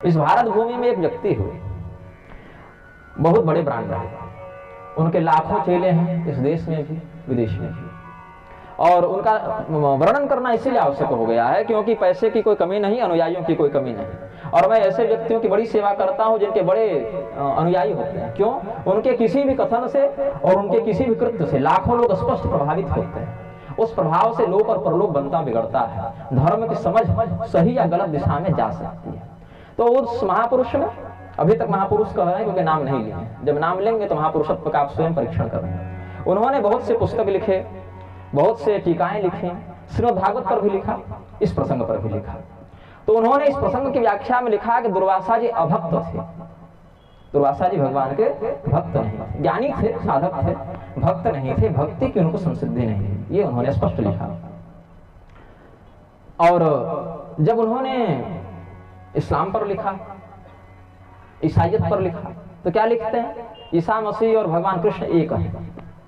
इस भारत भूमि में एक व्यक्ति हुए, बहुत बड़े ब्रांड रहे, उनके लाखों चेले हैं इस देश में भी विदेश में भी, और उनका वर्णन करना इसीलिए आवश्यक हो गया है क्योंकि पैसे की कोई कमी नहीं, अनुयायियों की कोई कमी नहीं। और मैं ऐसे व्यक्तियों की बड़ी सेवा करता हूं जिनके बड़े अनुयायी होते हैं। क्यों? उनके किसी भी कथन से और उनके किसी भी कृत्य से लाखों लोग स्पष्ट प्रभावित होते हैं। उस प्रभाव से लोक और परलोक बनता बिगड़ता है, धर्म की समझ सही या गलत दिशा में जा सकती है। तो उस महापुरुष में, अभी तक महापुरुष कह रहे हैं क्योंकि नाम नहीं लिए, जब नाम लेंगे तो महापुरुषत्व का आप स्वयं परीक्षण करेंगे। उन्होंने बहुत से पुस्तक लिखे, बहुत से टीकाएं लिखी, श्रीमद् भागवत पर भी लिखा, इस प्रसंग पर भी लिखा। तो उन्होंने इस प्रसंग की व्याख्या में लिखा कि दुर्वासा जी अभक्त थे। दुर्वासा जी भगवान के भक्त नहीं थे, ज्ञानी थे, साधक थे, भक्त नहीं थे, भक्ति की उनको संसिद्धि नहीं थी, ये उन्होंने स्पष्ट लिखा। और जब उन्होंने इस्लाम पर लिखा, ईसाइयत पर लिखा, तो क्या लिखते हैं? ईसा मसीह और भगवान कृष्ण एक है,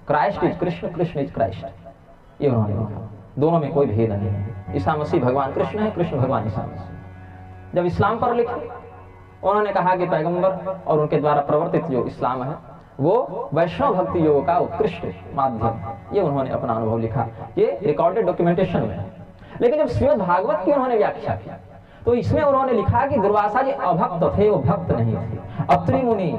Christ is Krishna, Krishna is Christ, ये उन्होंने लिखा। दोनों में कोई भेद नहीं है, ईसा मसीह भगवान कृष्ण है, कृष्ण भगवान ईसा मसीह। जब इस्लाम पर लिखे, उन्होंने कहा कि पैगंबर और उनके द्वारा प्रवर्तित जो इस्लाम है वो वैष्णव भक्ति योग का उत्कृष्ट माध्यम है, ये उन्होंने अपना अनुभव लिखा, ये रिकॉर्डेड डॉक्यूमेंटेशन में है। लेकिन जब श्रीमद् भागवत की उन्होंने व्याख्या की तो इसमें उन्होंने लिखा कि दुर्वासा जी अभक्त थे, वो भक्त नहीं थे। अत्रि मुनि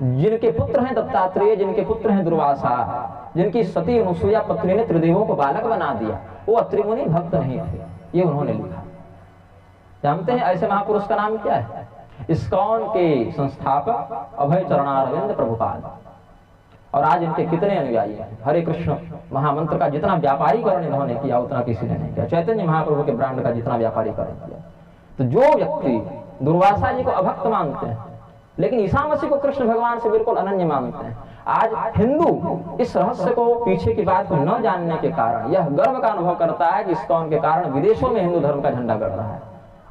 जिनके पुत्र हैं दत्तात्रेय, जिनके पुत्र हैं दुर्वासा, जिनकी सती अनुसुईया पत्नी ने त्रिदेवों को बालक बना दिया, वो अत्रि मुनि भक्त नहीं थे, ये उन्होंने लिखा। जानते हैं ऐसे महापुरुष का नाम क्या है? इस्कॉन के संस्थापक अभय चरणारविंद प्रभुपाद। और आज इनके कितने अनुयायी हैं? हरे कृष्ण महामंत्र का जितना व्यापारीकरण इन्होंने किया उतना किसी ने नहीं किया। चैतन्य महाप्रभु के ब्रांड का जितना व्यापारीकरण किया। तो जो व्यक्ति दुर्वासा जी को अभक्त मानते हैं लेकिन ईसा मसीह को कृष्ण भगवान से बिल्कुल अनन्य मानते हैं, आज हिंदू इस रहस्य को, पीछे की बात को न जानने के कारण यह गर्व का अनुभव करता है कि इस्कॉन के कारण विदेशों में हिंदू धर्म का झंडा गड़ रहा है।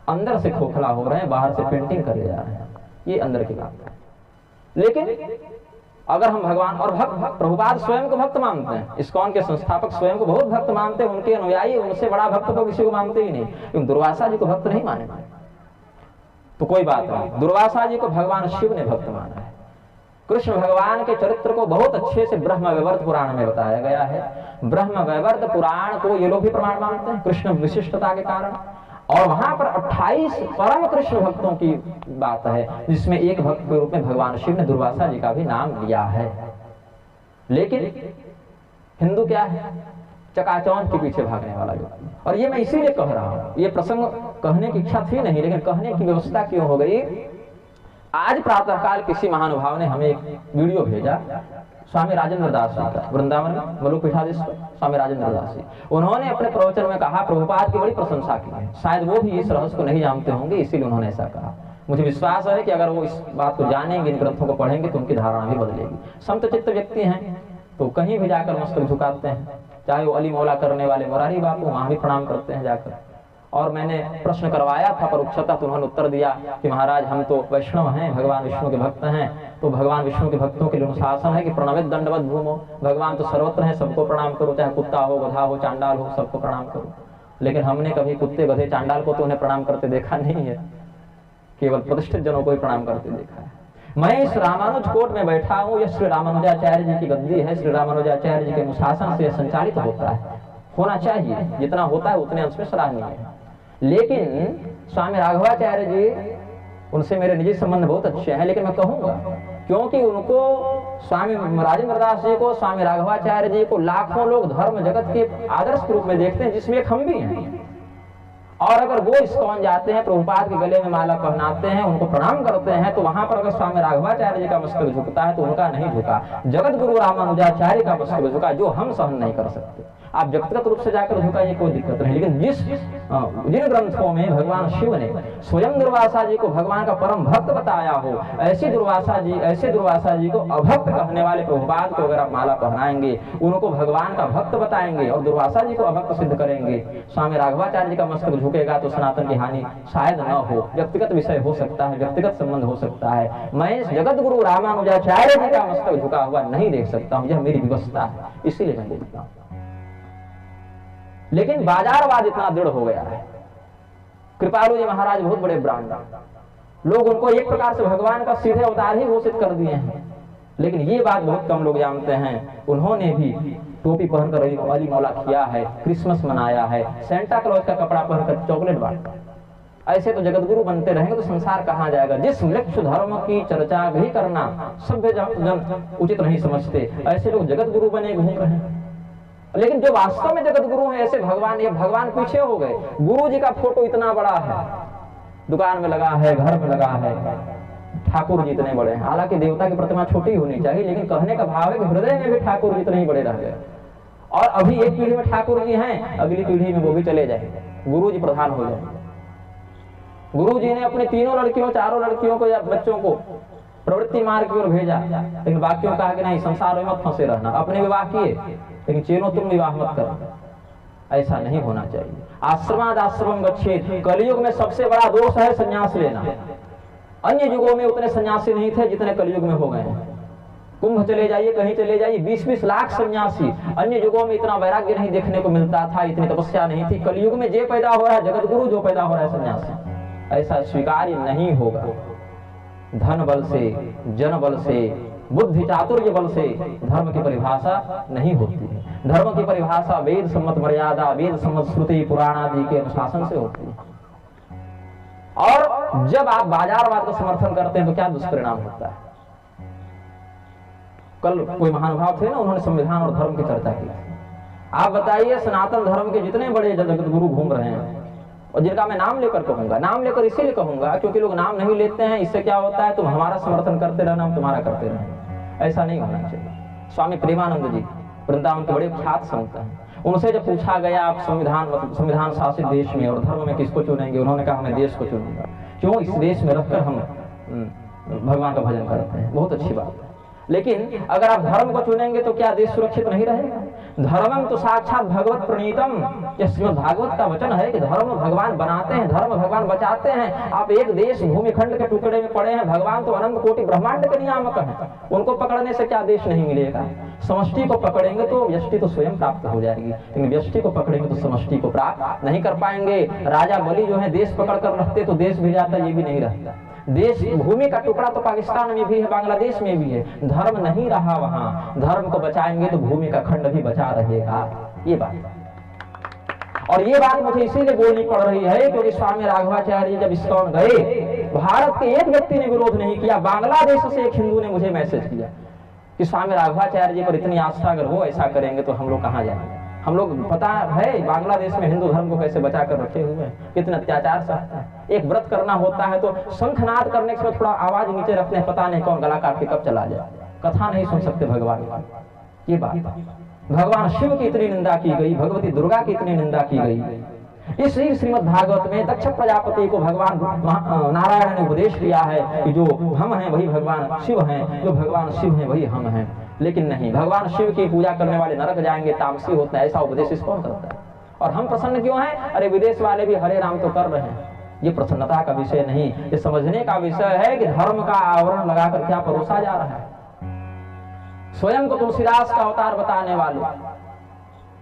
अंदर से खोखला हो रहे हैं, बाहर से पेंटिंग करे जा रहे हैं, ये अंदर की बात है। लेकिन अगर हम भगवान और भक्त, प्रभुपाद स्वयं को भक्त मानते हैं, इस्कॉन के संस्थापक स्वयं को बहुत भक्त मानते हैं, उनके अनुयायी उनसे बड़ा भक्त तो किसी को मानते ही नहीं, क्योंकि दुर्वासा जी को भक्त नहीं माने। तो कोई बात नहीं, दुर्वासा जी को भगवान शिव ने भक्त माना है। कृष्ण भगवान के चरित्र को बहुत अच्छे से ब्रह्म वैवर्त पुराण में बताया गया है। ब्रह्म वैवर्त पुराण को ये लोग भी प्रमाण मानते हैं कृष्ण विशिष्टता के कारण। और वहां पर 28 परम कृष्ण भक्तों की बात है, जिसमें एक भक्त के रूप में भगवान शिव ने दुर्वासा जी का भी नाम लिया है। लेकिन हिंदू क्या है? चकाचौंध के पीछे भागने वाला व्यक्ति। और ये मैं इसीलिए कह रहा हूं, ये प्रसंग कहने की इच्छा थी नहीं, लेकिन कहने की व्यवस्था क्यों हो गई। आज प्रातःकाल किसी महानुभाव ने हमें एक वीडियो भेजा, स्वामी राजेंद्र दास जी का, वृंदावन में मलुक पीठाधीश्वर स्वामी राजेंद्र दास जी। उन्होंने अपने प्रवचन में कहा, प्रभुपाद की बड़ी प्रशंसा की है। शायद वो भी इस रहस्य को नहीं जानते होंगे, इसीलिए उन्होंने ऐसा कहा। मुझे विश्वास है कि अगर वो इस बात को जानेंगे, इन ग्रंथों को पढ़ेंगे तो उनकी धारणा भी बदलेगी। संत चित्त व्यक्ति हैं तो कहीं भी जाकर मस्तक झुकाते हैं, चाहे वो अली मौला करने वाले मुरारी बापू, वहां भी प्रणाम करते हैं जाकर। और मैंने प्रश्न करवाया था परोक्षता, तो उन्होंने उत्तर दिया कि महाराज हम तो वैष्णव हैं, भगवान विष्णु के भक्त हैं, तो भगवान विष्णु के भक्तों के लिए अनुशासन है कि प्रणवित दंडवत भूमो, भगवान तो सर्वत्र है, सबको प्रणाम करो, चाहे कुत्ता हो, गधा हो, चांडाल हो, सबको प्रणाम करो। लेकिन हमने कभी कुत्ते, गधे, चांडाल को तो उन्हें प्रणाम करते देखा नहीं है, केवल प्रतिष्ठित जनों को ही प्रणाम करते देखा है। मैं इस रामानुज कोर्ट में बैठा हूँ, यह श्री रामानुजाचार्य जी की गद्दी है, श्री रामानुजाचार्य जी के अनुशासन से संचालित होता है, होना चाहिए, जितना होता है उतने अंश में सराहनीय है। लेकिन स्वामी राघवाचार्य जी, उनसे मेरे निजी संबंध बहुत अच्छे हैं, लेकिन मैं कहूंगा क्योंकि उनको, स्वामी राजेंद्र दास जी को, स्वामी राघवाचार्य जी को लाखों लोग धर्म जगत के आदर्श के रूप में देखते हैं, जिसमें एक हम भी हैं। और अगर वो इस्कॉन जाते हैं, प्रभुपाद के गले में माला पहनाते हैं, उनको प्रणाम करते हैं, तो वहां पर अगर स्वामी राघवाचार्य जी का मस्तक झुकता है तो उनका नहीं झुका, जगत गुरु रामानुजाचार्य का मस्तक झुका, जो हम सहन नहीं कर सकते। आप व्यक्तिगत रूप से जाकर झुकाइए, कोई दिक्कत नहीं, लेकिन जिन ग्रंथों में भगवान शिव ने स्वयं दुर्वासा जी को भगवान का परम भक्त बताया हो, ऐसे दुर्वासा जी को अभक्त कहने वाले प्रभुपाद को अगर आप माला पहनाएंगे, उनको भगवान का भक्त बताएंगे और दुर्वासा जी को अभक्त सिद्ध करेंगे, स्वामी राघवाचार्य जी का मस्तक झुकेगा तो सनातन की हानि शायद न हो। व्यक्तिगत विषय हो सकता है, व्यक्तिगत संबंध हो सकता है, मैं इस जगत गुरु रामानुजाचार्य जी का मस्तक झुका हुआ नहीं देख सकता हूँ, यह मेरी व्यवस्था है, इसीलिए मैं बोलता हूँ। लेकिन बाजारवाद इतना दृढ़ हो गया है। कृपालु जी महाराज बहुत बड़े ब्रांड, लोग उनको एक प्रकार से भगवान का सीधे अवतार ही घोषित कर दिए हैं। लेकिन ये बात बहुत कम लोग जानते हैं, उन्होंने भी टोपी पहनकर अली मौला किया है, क्रिसमस मनाया है, सेंटा क्लॉज का कपड़ा पहनकर चॉकलेट बांटा। ऐसे तो जगत गुरु बनते रहेंगे तो संसार कहाँ जाएगा। जिस वृक्ष धर्म की चर्चा भी करना सभ्य जन उचित नहीं समझते, ऐसे लोग जगत गुरु बने घूम रहे हैं। लेकिन जो वास्तव में जगत गुरु है, ऐसे भगवान, ये भगवान पीछे हो गए। गुरु जी का फोटो इतना बड़ा है, दुकान में लगा है, घर में लगा है, ठाकुर जी इतने बड़े हैं। हालांकि देवता की प्रतिमा छोटी होनी चाहिए, लेकिन कहने का भाव है कि हृदय में भी ठाकुर जी इतने ही बड़े रह गए। और अभी एक पीढ़ी में ठाकुर जी हैं, अगली पीढ़ी में वो भी चले जाएंगे, गुरु जी प्रधान हो जाएंगे। गुरु जी ने अपने तीनों लड़कियों, चारों लड़कियों को या बच्चों को प्रवृत्ति मार्ग की ओर भेजा, लेकिन बाकियों कहा कि नहीं, संसार में मत फंसे रहना। अपने विवाह किए, लेकिन चेनो तुम विवाह मत करो। ऐसा नहीं होना चाहिए। आश्रमाद आश्रमम गच्छेत। कलयुग में सबसे बड़ा दोष है संन्यास लेना। अन्य युगों में उतने सन्यासी नहीं थे जितने कलयुग में हो गए हैं। कुंभ चले जाइए, कहीं चले जाइए, 20-20 लाख सन्यासी। अन्य युगों में इतना वैराग्य नहीं देखने को मिलता था, इतनी तपस्या नहीं थी। कलयुग में जो पैदा हो रहा है जगत गुरु, जो पैदा हो रहा है सन्यासी, ऐसा स्वीकार्य नहीं होगा। धन बल से, जन बल से, बुद्धि चातुर्य बल से धर्म की परिभाषा नहीं होती है। धर्म की परिभाषा वेद सम्मत मर्यादा, वेद सम्मत श्रुति पुराण आदि के अनुशासन से होती है। और जब आप बाजारवाद का समर्थन करते हैं तो क्या दुष्परिणाम होता है। कल कोई महानुभाव थे ना, उन्होंने संविधान और धर्म की चर्चा की। आप बताइए, सनातन धर्म के जितने बड़े जगत गुरु घूम रहे हैं, और जिनका मैं नाम लेकर कहूंगा, नाम लेकर इसीलिए कहूंगा क्योंकि लोग नाम नहीं लेते हैं। इससे क्या होता है, तुम हमारा समर्थन करते रहना, हम तुम्हारा करते रहना। ऐसा नहीं होना चाहिए। स्वामी प्रेमानंद जी वृंदावन के बड़े ख्यात संत हैं। उनसे जब पूछा गया आप संविधान शासित देश में और धर्म में किसको चुनेंगे, उन्होंने कहा मैं देश को चुनूंगा। क्यों? इस देश में रहकर हम भगवान का भजन करते हैं। बहुत अच्छी बात है। लेकिन अगर आप धर्म को चुनेंगे तो क्या देश सुरक्षित नहीं रहेगा? धर्मम तो साक्षात भगवत प्रणीतम। यह श्रीमद् भागवत का वचन है कि धर्म भगवान बनाते हैं, धर्म भगवान बचाते हैं। आप एक देश भूमिखंड के टुकड़े में पड़े हैं, भगवान तो अनंत कोटि ब्रह्मांड के नियामक हैं। उनको पकड़ने से क्या देश नहीं मिलेगा? समष्टि को पकड़ेंगे तो व्यष्टि तो स्वयं प्राप्त हो जाएगी, लेकिन व्यष्टि को पकड़ेंगे तो समष्टि को प्राप्त नहीं कर पाएंगे। राजा बलि जो है देश पकड़ कर रखते तो देश भी जाता, ये भी नहीं रहता। देश भूमि का टुकड़ा तो पाकिस्तान में भी है, बांग्लादेश में भी है। धर्म नहीं रहा वहां, धर्म को बचाएंगे तो भूमि का खंड भी बचा रहेगा। ये बात, और ये बात मुझे इसीलिए बोलनी पड़ रही है क्योंकि स्वामी राघवाचार्य जब इस्कॉन गए, भारत के एक व्यक्ति ने विरोध नहीं किया। बांग्लादेश से एक हिंदू ने मुझे मैसेज किया कि स्वामी राघवाचार्य जी पर इतनी आस्था, अगर वो ऐसा करेंगे तो हम लोग कहाँ जाएंगे। हम लोग, पता है बांग्लादेश में हिंदू धर्म को कैसे बचा कर रखे हुए हैं, कितना अत्याचार सहता है। एक व्रत करना होता है तो शंखनाद करने के समय थोड़ा आवाज नीचे रखते हैं, पता नहीं कौन गला काट के कब चला जाए। कथा नहीं सुन सकते भगवान की। ये बात, भगवान शिव की इतनी निंदा की गई, भगवती दुर्गा की इतनी निंदा की गई। इसी श्रीमद् भागवत में दक्ष प्रजापति को भगवान नारायण ने उपदेश दिया है कि जो हम हैं वही भगवान शिव हैं, जो भगवान शिव हैं वही हम हैं। लेकिन नहीं, भगवान शिव की पूजा करने वाले नरक जाएंगे, तामसी होता है, ऐसा उपदेश इस कौन करता है? और हम प्रसन्न क्यों हैं? अरे विदेश वाले भी हरे राम तो कर रहे हैं। ये प्रसन्नता का विषय नहीं, ये समझने का विषय है कि धर्म का आवरण लगाकर क्या परोसा जा रहा है। स्वयं को तुलसीदास का अवतार बताने वाले,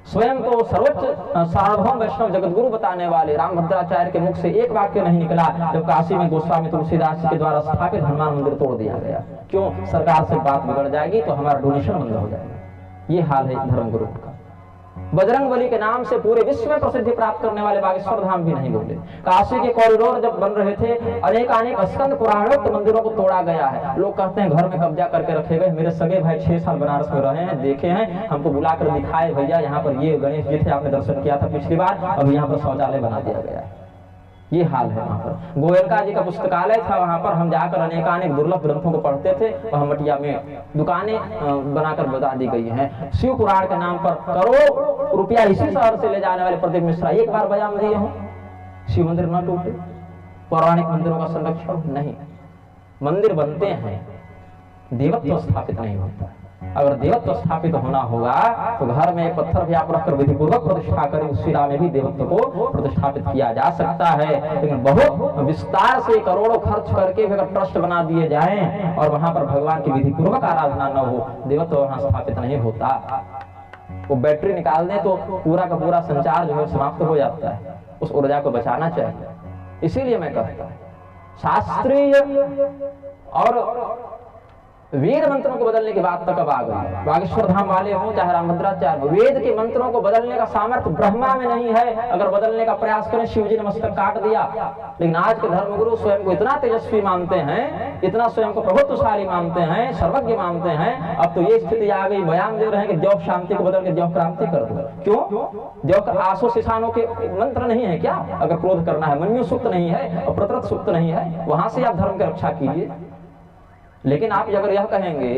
स्वयं को सर्वोच्च सार्वभौम वैष्णव जगत गुरु बताने वाले रामभद्राचार्य के मुख से एक वाक्य नहीं निकला जब काशी में गोस्वामी तुलसीदास के द्वारा स्थापित हनुमान मंदिर तोड़ दिया गया। क्यों? सरकार से बात बिगड़ जाएगी तो हमारा डोनेशन बंद हो जाएगा। ये हाल है धर्म गुरु का। बजरंग बली के नाम से पूरे विश्व में प्रसिद्धि प्राप्त करने वाले बागेश्वर धाम भी नहीं बोले। काशी के कॉरिडोर जब बन रहे थे, अनेक स्कंद पुराणोक्त मंदिरों को तोड़ा गया है। लोग कहते हैं घर में कब्जा करके रखे गए। मेरे सगे भाई 6 साल बनारस में रहे हैं, देखे हैं, हमको बुलाकर दिखाए, भैया यहाँ पर ये गणेश जी थे, आपने दर्शन किया था पिछली बार, अब यहाँ पर शौचालय बना दिया गया है। ये हाल है वहाँ पर। गोयनका जी का पुस्तकालय था, वहाँ पर हम जाकर अनेकानेक दुर्लभ ग्रंथों को पढ़ते थे। वहाँ मटिया में दुकानें बनाकर बता दी गई हैं। शिव पुराण के नाम पर करोड़ रुपया इसी शहर से ले जाने वाले प्रदीप मिश्रा एक बार बजा दिए हों। शिव मंदिर न टूटे, पौराणिक मंदिरों का संरक्षण नहीं। मंदिर बनते हैं, देवत्व स्थापित नहीं होता। अगर देवत्व स्थापित होना होगा तो घर में एक पत्थर भी आप रखकर विधि पूर्वक प्रतिष्ठा करें, उस शिला में भी देवत्व को प्रतिष्ठापित किया जा सकता है। लेकिन बहुत विस्तार से करोड़ों खर्च करके अगर ट्रस्ट बना दिए जाएं और वहां पर भगवान की विधि पूर्वक आराधना न हो, देवत्व वहां स्थापित नहीं होता। वो बैटरी निकाल दें तो पूरा का पूरा संचार जो है समाप्त हो जाता है। उस ऊर्जा को बचाना चाहिए। इसीलिए मैं कहता हूँ शास्त्रीय और वेद मंत्रों को बदलने की बात तक अब आ गई। बागेश्वर धाम वाले हों चाहे रामभद्राचार्य, वेद के मंत्रों को बदलने का सामर्थ्य ब्रह्मा में नहीं है। अगर बदलने का प्रयास करें, शिव जी ने मस्तक काट दिया। लेकिन आज के धर्मगुरु स्वयं को इतना तेजस्वी मानते हैं, इतना स्वयं को प्रभुत्वशाली मानते हैं, सर्वज्ञ मानते हैं। अब तो ये स्थिति आ गई, बयान दे रहे हैं कि द्यौः शांति को बदल के द्यौः क्रांति कर दो। क्यों? द्यौः आसो शिशानों के मंत्र नहीं है क्या? अगर क्रोध करना है, मन्यु सूक्त नहीं है और प्रतरत सूक्त नहीं है, वहां से आप धर्म की रक्षा कीजिए। लेकिन आप अगर यह कहेंगे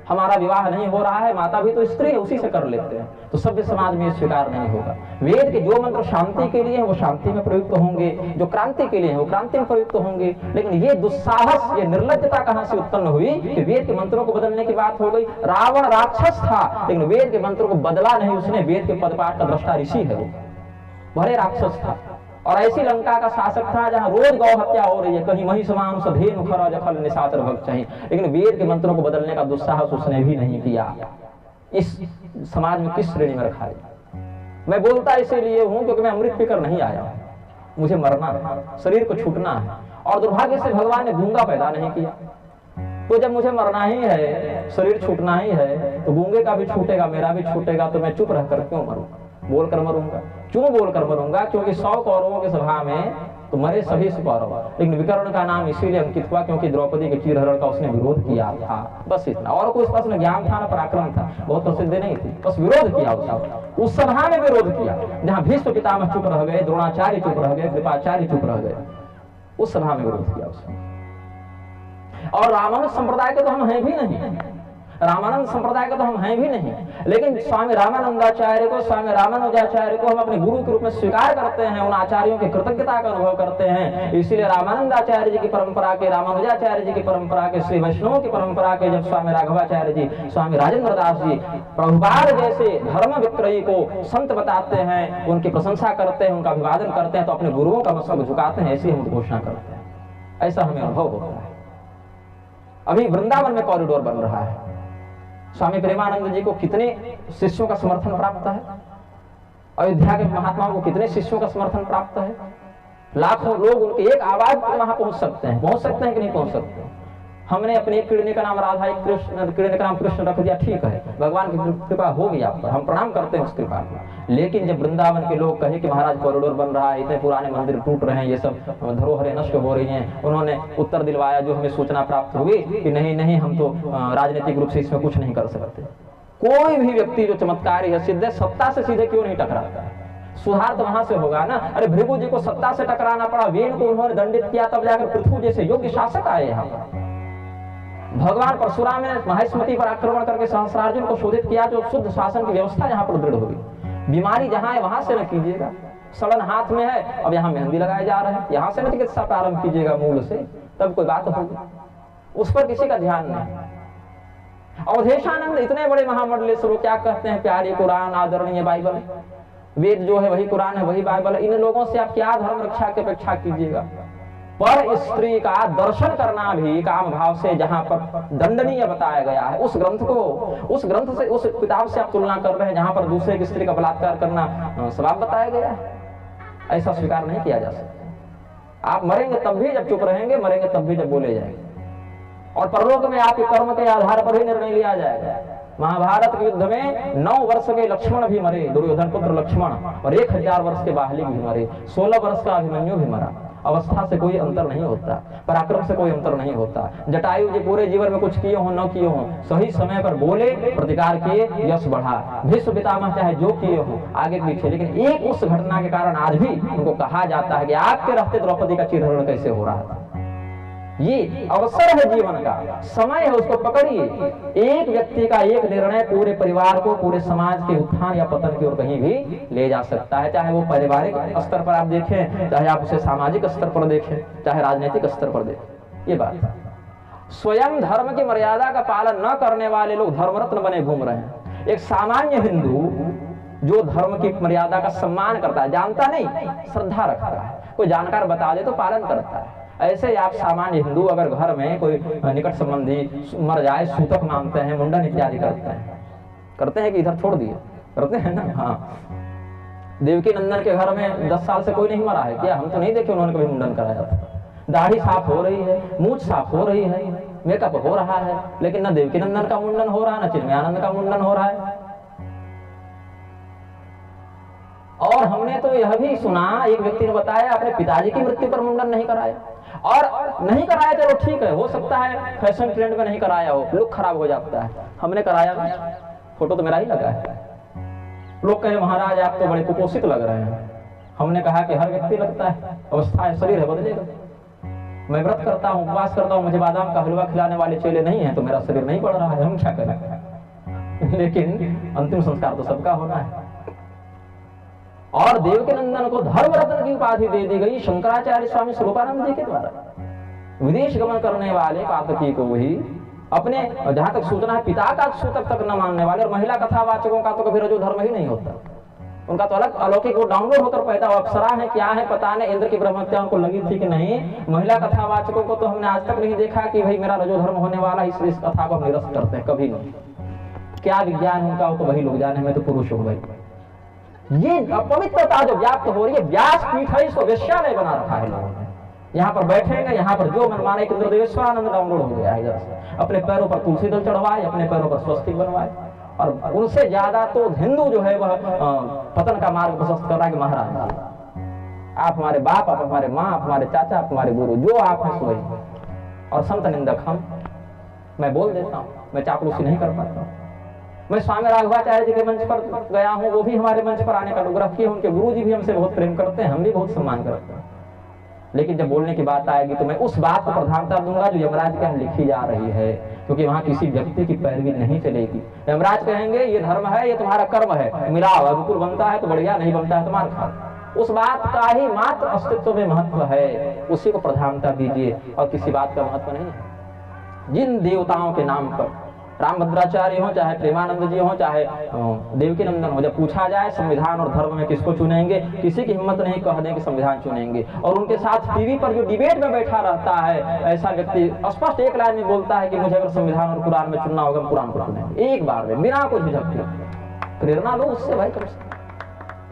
हमारा विवाह नहीं हो रहा है, माता भी तो स्त्री है, उसी से कर लेते हैं, तो सभ्य समाज में स्वीकार नहीं होगा। वेद के जो मंत्र शांति के लिए है वो शांति में प्रयुक्त होंगे, जो क्रांति के लिए है वो क्रांति में प्रयुक्त होंगे। लेकिन ये दुस्साहस, ये निर्लज्जता कहां से उत्पन्न हुई कि वेद के मंत्रों को बदलने की बात हो गई। रावण राक्षस था लेकिन वेद के मंत्रों को बदला नहीं उसने। वेद के पदपाठ का दृष्टा ऋषि है वो, भले राक्षस था। और ऐसी लंका का शासक था जहां रोज गौ हत्या हो रही है, कहीं महिष मांस धेनु खरज खल निशाचर भक्त चाहिए, लेकिन वेद के मंत्रों को बदलने का दुस्साहस उसने भी नहीं किया। इस समाज में किस श्रेणी में रखा है? मैं बोलता इसीलिए हूं क्योंकि मैं अमृत पीकर नहीं आया हूं, मुझे मरना है, शरीर को छूटना है। और दुर्भाग्य से भगवान ने गूंगा पैदा नहीं किया, तो जब मुझे मरना ही है, शरीर छूटना ही है, तो गूंगे का भी छूटेगा, मेरा भी छूटेगा, तो मैं चुप रहकर क्यों मरूं? बोलकर मरूंगा। क्यों बोलकर मरूंगा? क्योंकि 100 कौरवों की सभा में तो मरे सभी कौरव, लेकिन विकर्ण का नाम इसीलिए अंकित हुआ क्योंकि द्रौपदी के चीरहरण का उसने विरोध किया था, बस इतना। और कोई पास न ज्ञान था न पराक्रम था, बहुत प्रसिद्ध नहीं थी, बस विरोध किया उसने। उस सभा में विरोध किया जहां भीष्म पितामह चुप रह गए, द्रोणाचार्य चुप रह गए, कृपाचार्य चुप रह गए, उस सभा में विरोध किया उसने। और रामानुज संप्रदाय के तो हम हैं भी नहीं, रामानंद संप्रदाय का तो हम हैं भी नहीं, लेकिन स्वामी रामानंदाचार्य को, स्वामी रामानुजाचार्य को हम अपने गुरु के रूप में स्वीकार करते हैं, उन आचार्यों की कृतज्ञता का अनुभव करते हैं। इसीलिए रामानंदाचार्य जी की परंपरा के, रामानुजाचार्य जी की परंपरा के, श्री वैष्णव की परंपरा के जब स्वामी राघवाचार्य जी, स्वामी राजेंद्र दास जी प्रभुपाद जैसे धर्म विक्रयी को संत बताते हैं, उनकी प्रशंसा करते हैं, उनका अभिवादन करते हैं, तो अपने गुरुओं का मस्तक झुकाते हैं, ऐसी हम घोषणा करते हैं। ऐसा हमें अनुभव होता है। अभी वृंदावन में कॉरिडोर बन रहा है, स्वामी प्रेमानंद जी को कितने शिष्यों का समर्थन प्राप्त है, अयोध्या के महात्माओं को कितने शिष्यों का समर्थन प्राप्त है। लाखों लोग उनके एक आवाज पर वहां पहुंच सकते हैं कि नहीं पहुंच सकते। हमने अपने एक किडनी का नाम राधा, एक किडनी का नाम कृष्ण रख दिया, ठीक है, भगवान की कृपा होगी आप पर, हम प्रणाम करते हैं उस कृपा को। लेकिन जब वृंदावन के लोग कहे कि महाराज कॉरिडोर बन रहा है, इतने पुराने मंदिर टूट रहे हैं, ये सब धरोहरें नष्ट हो रही हैं, उन्होंने उत्तर दिलवाया जो हमें सूचना प्राप्त हुई कि नहीं हम तो राजनीतिक रूप से इसमें कुछ नहीं कर सकते। कोई भी व्यक्ति जो चमत्कारी है, सिद्ध है, सत्ता से सीधे क्यों नहीं टकराता है? सुधार तो वहां से होगा ना। अरे भृगु जी को सत्ता से टकराना पड़ा, वेद को उन्होंने दंडित किया, तब जाकर पृथु जैसे योग्य शासक आए यहाँ पर। भगवान परशुराम ने महेश्मती पर आक्रमण करके सहस्रार्जुन को शोधित किया, जो शुद्ध शासन की व्यवस्था यहाँ पर दृढ़ होगी। बीमारी जहां है वहां से न कीजिएगा, सड़न हाथ में है, अब यहाँ मेहंदी लगाए जा रहे हैं, यहाँ से न चिकित्सा प्रारंभ कीजिएगा मूल से, तब कोई बात होगी। उस पर किसी का ध्यान नहीं। अवधेशानंद इतने बड़े महामंडलेश्वर क्या कहते हैं, प्यारी कुरान, आदरणीय बाइबल, वेद जो है वही कुरान है, वही बाइबल है। इन लोगों से आप क्या धर्म रक्षा की अपेक्षा कीजिएगा? पर स्त्री का दर्शन करना भी काम भाव से जहां पर दंडनीय बताया गया है, उस ग्रंथ को, उस ग्रंथ से, उस किताब से आप तुलना कर रहे हैं जहां पर दूसरे की स्त्री का बलात्कार करना सवाब बताया गया है। ऐसा स्वीकार नहीं किया जा सकता। आप मरेंगे तब भी जब चुप रहेंगे, मरेंगे तब भी जब बोले जाएंगे, और परलोक में आपके कर्म के आधार पर ही निर्णय लिया जाएगा। महाभारत के युद्ध में 9 वर्ष के लक्ष्मण भी मरे, दुर्योधन पुत्र लक्ष्मण, और 1000 वर्ष के बाहली भी मरे, 16 वर्ष का अभिमन्यु भी मरा। अवस्था से कोई अंतर नहीं होता, पराक्रम से कोई अंतर नहीं होता। जटायु जी पूरे जीवन में कुछ किए हो न किए हो, सही समय पर बोले, प्रतिकार किए, यश बढ़ा। भीष्म पितामह चाहे जो किए हो आगे पीछे, लेकिन एक उस घटना के कारण आज भी उनको कहा जाता है कि आपके रहते द्रौपदी का चीरहरण कैसे हो रहा था। ये अवसर है जीवन का, समय है, उसको पकड़िए। एक व्यक्ति का एक निर्णय पूरे परिवार को, पूरे समाज के उत्थान या पतन की ओर कहीं भी ले जा सकता है। चाहे वो पारिवारिक स्तर पर आप देखें, चाहे आप उसे सामाजिक स्तर पर देखें, चाहे राजनीतिक स्तर पर देखें। ये बात स्वयं धर्म की मर्यादा का पालन न करने वाले लोग धर्मरत्न बने घूम रहे हैं। एक सामान्य हिंदू जो धर्म की मर्यादा का सम्मान करता है, जानता नहीं, श्रद्धा रखता है, कोई जानकार बता दे तो पालन करता है। ऐसे आप सामान्य हिंदू अगर घर में कोई निकट संबंधी मर जाए, सूतक मांगते हैं, मुंडन इत्यादि करते हैं कि इधर छोड़ दिए, करते हैं ना। हाँ, देवकी नंदन के घर में 10 साल से कोई नहीं मरा है क्या? हम तो नहीं देखे उन्होंने कभी मुंडन कराया था। दाढ़ी साफ हो रही है, मूछ साफ हो रही है, मेकअप हो रहा है, लेकिन न देवकी नंदन का मुंडन हो रहा है, न चिन्मयानंद का मुंडन हो रहा है। और हमने तो यह भी सुना, एक व्यक्ति ने बताया अपने पिताजी की मृत्यु पर मुंडन नहीं कराया, और नहीं कराया चलो ठीक है, हो सकता है फैशन ट्रेंड में नहीं कराया हो, लुक खराब हो जाता है। हमने कराया ना, फोटो तो मेरा ही लगा है। लोग कहे महाराज आप तो बड़े कुपोषित लग रहे हैं। हमने कहा कि हर व्यक्ति लगता है, अवस्था है, शरीर है, बदलेगा। मैं व्रत करता हूँ, उपवास करता हूँ, मुझे बादाम का हलवा खिलाने वाले चेले नहीं है, तो मेरा शरीर नहीं बढ़ रहा है, हम क्या करें। लेकिन अंतिम संस्कार तो सबका होना है। और देवकी नंदन को धर्म रत्न की उपाधि दे दी गई शंकराचार्य स्वामी स्वरूपानंद जी के द्वारा। विदेश गमन करने वाले पातकी को ही अपने, जहां तक सूचना है, पिता का सूतक तक न मानने वाले और महिला कथावाचकों का तो कभी रजो धर्म ही नहीं होता। उनका तो अलग अलौकिक वो डाउनलोड होकर पैदा हुआ। अप्सरा है क्या है पता नहीं, इंद्र की ब्रह्महत्या उनको लगी थी कि नहीं। महिला कथावाचकों को तो हमने आज तक नहीं देखा कि भाई मेरा रजो धर्म होने वाला, इस कथा को हम निरस्त करते हैं, कभी नहीं। क्या विज्ञान उनका हो तो वही लोग जाने, मैं तो पुरुष हूँ भाई। ये अपवित्रता जो व्याप्त हो रही है, व्यास पीठ है, इसको वेश्यालय बना रखा है लोगों ने। यहाँ पर बैठेंगे, यहाँ पर जो मन माने, इंद्रदेवेश्वरानंद डाउनलोड हो गया है इधर से। अपने पैरों पर तुलसी दल चढ़वाए, अपने पैरों पर स्वस्तिक बनवाए, और उनसे ज्यादा तो हिंदू जो है वह पतन का मार्ग प्रशस्त कर रहा है कि महाराज आप हमारे बाप, आप हमारे माँ, आप हमारे चाचा, आप हमारे गुरु, जो आप हैं सो वही। और संत निंदक हम, मैं बोल देता हूँ, मैं चापलूसी नहीं कर पाता हूँ। मैं स्वामी राघवाचार्य जी के मंच पर गया हूँ, वो भी हमारे मंच पर आने का अनुग्रह किए, उनके गुरु जी भी हमसे बहुत प्रेम करते हैं, हम भी बहुत सम्मान करते हैं। लेकिन जब बोलने की बात आएगी तो मैं उस बात को प्रधानता दूंगा जो यमराज के यहाँ लिखी जा रही है, क्योंकि वहां किसी व्यक्ति की पैरवी नहीं चलेगी। यमराज कहेंगे ये धर्म है, ये तुम्हारा कर्म है, मिलाओ, अनुकूल बनता है तो बढ़िया, नहीं बनता है तो मार खाओ। उस बात का ही मात्र अस्तित्व में महत्व है, उसी को प्रधानता दीजिए, और किसी बात का महत्व नहीं है। जिन देवताओं के नाम पर रामभद्राचार्य हो, चाहे प्रेमानंद जी हो, चाहे देवकी नंदन हो, जब पूछा जाए संविधान और धर्म में किसको चुनेंगे, किसी की हिम्मत नहीं कह दें कि संविधान चुनेंगे। और उनके साथ टीवी पर जो डिबेट में बैठा रहता है, ऐसा व्यक्ति स्पष्ट एक लाइन में बोलता है कि मुझे अगर संविधान और कुरान में चुनना होगा, कुरान को चुनेंगे एक बार में, बिना कोई झिझक के। प्रेरणा लो उससे भाई, कम से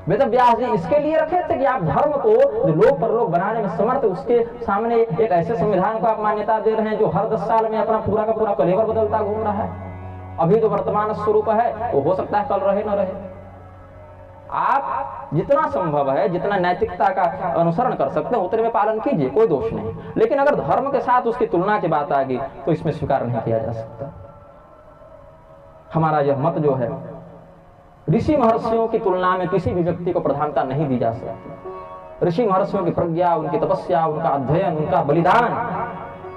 वेद व्यास जी इसके लिए रखे थे कि आप धर्म को जो लोक परलोक बनाने में समर्थ, उसके सामने एक ऐसे संविधान को आप मान्यता दे रहे हैं जो हर 10 साल में अपना पूरा का पूरा कलेवर बदलता घूम रहा है। अभी जो वर्तमान स्वरूप है वो हो सकता है कल रहे न रहे। आप जितना संभव है, जितना नैतिकता का अनुसरण कर सकते हैं उतने में पालन कीजिए, कोई दोष नहीं। लेकिन अगर धर्म के साथ उसकी तुलना की बात आ गई तो इसमें स्वीकार नहीं किया जा सकता। हमारा यह मत जो है, ऋषि महर्षियों की तुलना में किसी भी व्यक्ति को प्रधानता नहीं दी जा सकती। ऋषि महर्षियों की प्रज्ञा, उनकी तपस्या, उनका अध्ययन, उनका बलिदान,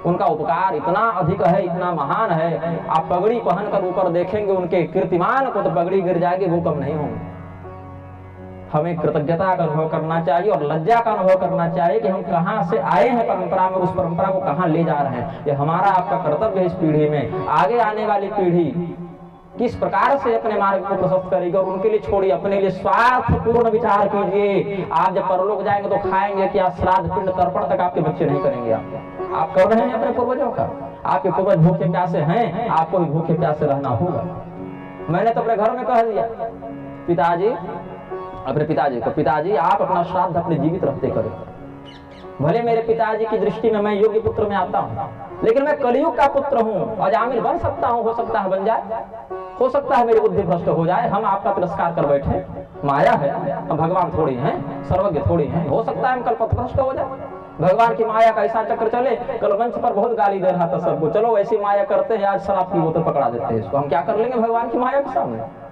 उनका उपकार इतना अधिक है, इतना महान है। आप पगड़ी पहनकर ऊपर देखेंगे उनके कीर्तिमान को तो पगड़ी गिर जाएगी, वो कम नहीं होंगे। हमें कृतज्ञता का अनुभव करना चाहिए और लज्जा का अनुभव करना चाहिए कि हम कहां से आए हैं परंपरा में, उस परंपरा को कहां ले जा रहे हैं। ये हमारा आपका कर्तव्य है इस पीढ़ी में। आगे आने वाली पीढ़ी किस प्रकार से अपने मार्ग को प्रशस्त करेगी, और उनके लिए छोड़िए, अपने लिए स्वार्थपूर्ण विचार कीजिए। आप जब परलोक जाएंगे तो खाएंगे क्या, श्राद्ध पिंड तर्पण तक आपके बच्चे नहीं करेंगे। आप कर रहे हैं अपने पूर्वजों का। आपके पूर्वज भूखे प्यासे हैं, आपको भी भूखे प्यासे रहना होगा। मैंने तो अपने घर में कह दिया पिताजी, अपने पिताजी को, पिताजी आप अपना श्राद्ध अपने जीवित रहते करें। भले मेरे पिताजी की दृष्टि में मैं योग्य पुत्र में आता हूँ, लेकिन मैं कलयुग का पुत्र हूँ, अजामिल बन सकता हूँ, हो सकता है बन जाए, हो सकता है मेरी बुद्धि भ्रष्ट हो जाए। हम आपका तिरस्कार कर बैठे, माया है, हम भगवान थोड़ी हैं, सर्वज्ञ थोड़ी हैं, हो सकता है हम कल पथभ्रष्ट हो जाए। भगवान की माया का ऐसा चक्र चले, कल मंच पर बहुत गाली दे रहा था सबको, चलो ऐसी माया करते हैं, आज शराब की बोतल पकड़ा देते हैं इसको, हम क्या कर लेंगे भगवान की माया के सामने।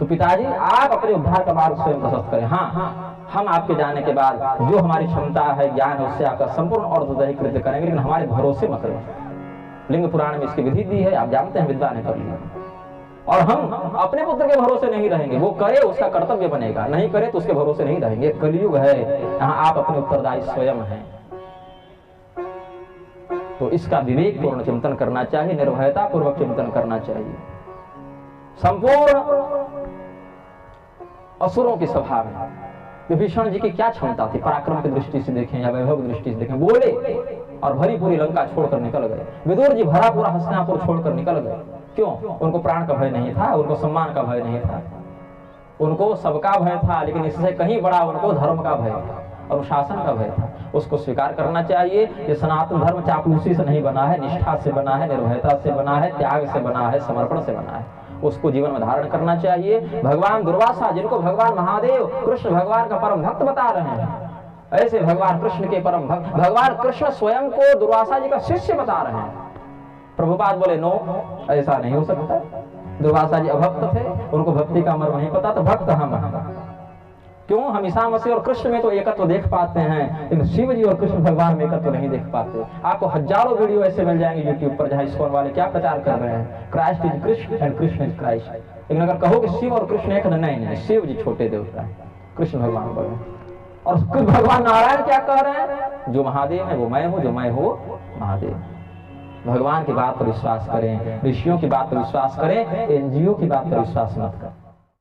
तो पिताजी आप अपने उद्धार का मार्ग स्वयं प्रशस्त करें। हाँ, हम आपके जाने के बाद जो हमारी क्षमता है, ज्ञान है, उससे आपका संपूर्ण और कृत्य करेंगे, लेकिन हमारे भरोसे मत रहिए। लिंग पुराण में इसकी विधि दी है, आप जानते हैं, विद्वान ने कर लिया। और हम अपने पुत्र के भरोसे नहीं रहेंगे, वो करे उसका कर्तव्य बनेगा, नहीं करे तो उसके भरोसे नहीं रहेंगे। कलयुग है, यहाँ आप अपने उत्तरदायी स्वयं हैं। तो इसका विवेक पूर्ण चिंतन करना चाहिए, निर्भयता पूर्वक चिंतन करना चाहिए। संपूर्ण असुरों की सभा में विभीषण जी की क्या क्षमता थी, पराक्रम की दृष्टि से देखें या वैभव की दृष्टि से देखें, बोले और भरी पूरी लंका छोड़कर निकल गए। विदुर जी भरा पूरा हस्तिनापुर छोड़कर निकल गए। क्यों? उनको प्राण का भय नहीं था, उनको सम्मान का भय नहीं था, उनको सबका भय था, लेकिन इससे कहीं बड़ा उनको धर्म का भय था। अनुशासन का भय था, उसको स्वीकार करना चाहिए। ये सनातन धर्म चापलूसी से नहीं बना है, निष्ठा से बना है, निर्भयता से बना है, त्याग से बना है, समर्पण से बना है, उसको जीवन में धारण करना चाहिए। भगवान दुर्वासा, जिनको भगवान महादेव कृष्ण भगवान का परम भक्त बता रहे हैं, ऐसे भगवान कृष्ण के परम भक्त, भगवान कृष्ण स्वयं को दुर्वासा जी का शिष्य बता रहे हैं। प्रभुपाद बोले नो, ऐसा नहीं हो सकता। दुर्वासा जी अभक्त थे, उनको भक्ति का मर्म नहीं पता, तो भक्त हम क्यों? हम ईसा मसीह और कृष्ण में तो एकत्व देख पाते हैं, लेकिन शिव जी और कृष्ण भगवान में एकत्व नहीं देख पाते। आपको हजारों वीडियो ऐसे मिल जाएंगे यूट्यूब पर जहां इस्कॉन वाले क्या प्रचार कर रहे हैं, Christ is Krishna and Krishna is Christ. लेकिन अगर कहो कि शिव और कृष्ण एक, नहीं, शिव जी छोटे देवता है, कृष्ण भगवान बड़े। और भगवान नारायण क्या कह रहे हैं? जो महादेव है वो मैं हूं, जो मैं हूं महादेव। भगवान की बात पर विश्वास करें, ऋषियों की बात पर विश्वास करें, एनजीओ की बात पर विश्वास मत करें।